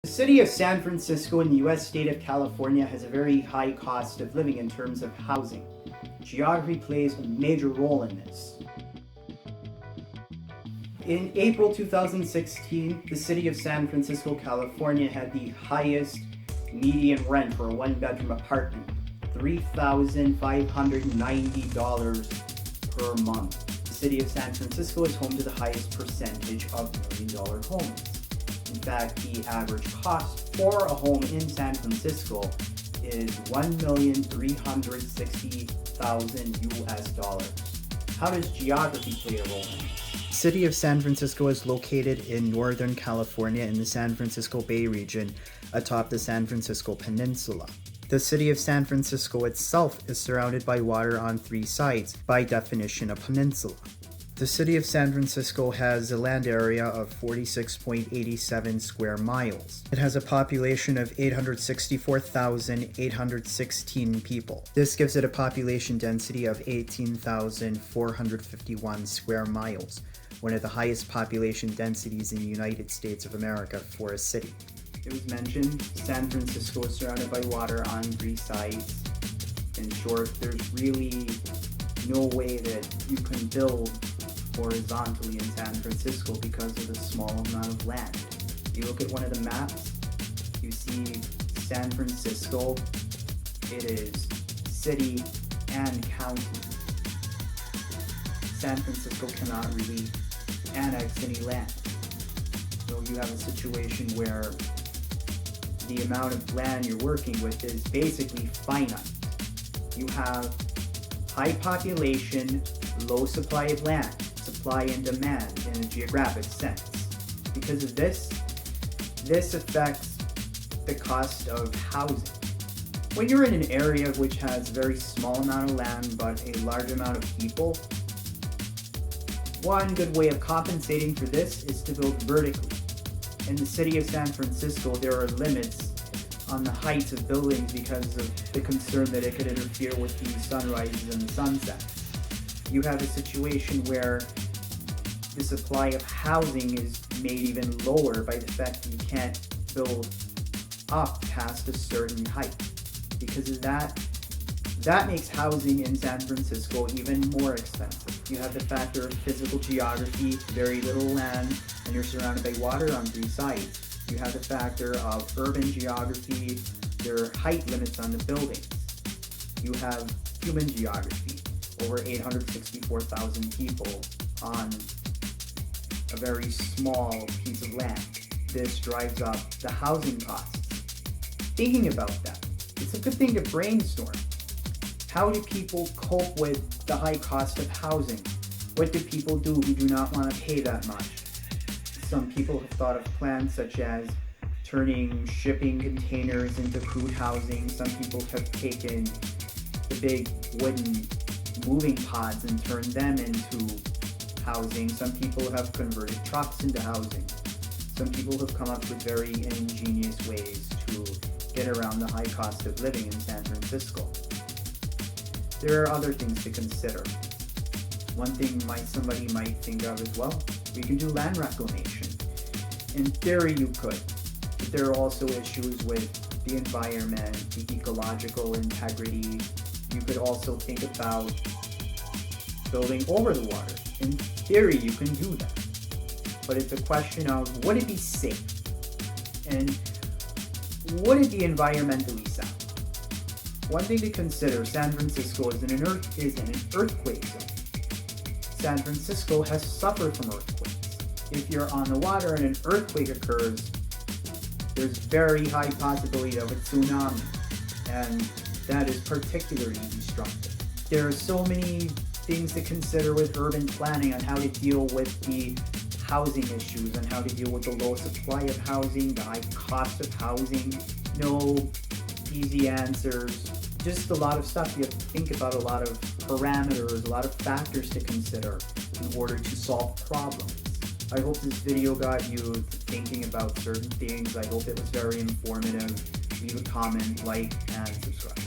The city of San Francisco in the US state of California has a very high cost of living in terms of housing. Geography plays a major role in this. In April 2016, the city of San Francisco, California had the highest median rent for a one-bedroom apartment, $3,590 per month. The city of San Francisco is home to the highest percentage of million-dollar homes. In fact, the average cost for a home in San Francisco is $1,360,000 US. How does geography play a role in this? The city of San Francisco is located in Northern California in the San Francisco Bay region atop the San Francisco Peninsula. The city of San Francisco itself is surrounded by water on three sides, by definition a peninsula. The city of San Francisco has a land area of 46.87 square miles. It has a population of 864,816 people. This gives it a population density of 18,451 square miles, one of the highest population densities in the United States of America for a city. It was mentioned, San Francisco is surrounded by water on three sides. In short, there's really no way that you can build horizontally in San Francisco because of the small amount of land. You look at one of the maps, you see San Francisco, it is city and county. San Francisco cannot really annex any land. So you have a situation where the amount of land you're working with is basically finite. You have high population, low supply of land, supply and demand in a geographic sense. Because of this affects the cost of housing. When you're in an area which has a very small amount of land but a large amount of people, one good way of compensating for this is to build vertically. In the city of San Francisco, there are limits on the heights of buildings because of the concern that it could interfere with the sunrises and the sunsets. You have a situation where the supply of housing is made even lower by the fact that you can't build up past a certain height. Because of that makes housing in San Francisco even more expensive. You have the factor of physical geography, very little land, and you're surrounded by water on three sides. You have the factor of urban geography, there are height limits on the buildings. You have human geography, over 864,000 people on a very small piece of land. This drives up the housing costs. Thinking about that, it's a good thing to brainstorm. How do people cope with the high cost of housing? What do people do who do not want to pay that much? Some people have thought of plans such as turning shipping containers into crude housing. Some people have taken the big wooden moving pods and turned them into housing. Some people have converted trucks into housing. Some people have come up with very ingenious ways to get around the high cost of living in San Francisco. There are other things to consider. One thing somebody might think of as well, we can do land reclamation. In theory you could, but there are also issues with the environment, the ecological integrity. You could also think about building over the water. In theory you can do that, but it's a question of would it be safe and would it be environmentally sound? One thing to consider, San Francisco is in an earthquake zone. San Francisco has suffered from earthquakes. If you're on the water and an earthquake occurs, there's very high possibility of a tsunami, and that is particularly destructive. There are so many things to consider with urban planning on how to deal with the housing issues and how to deal with the low supply of housing, the high cost of housing. No easy answers. Just a lot of stuff. You have to think about a lot of parameters, a lot of factors to consider in order to solve problems. I hope this video got you thinking about certain things. I hope it was very informative. Leave a comment, like, and subscribe.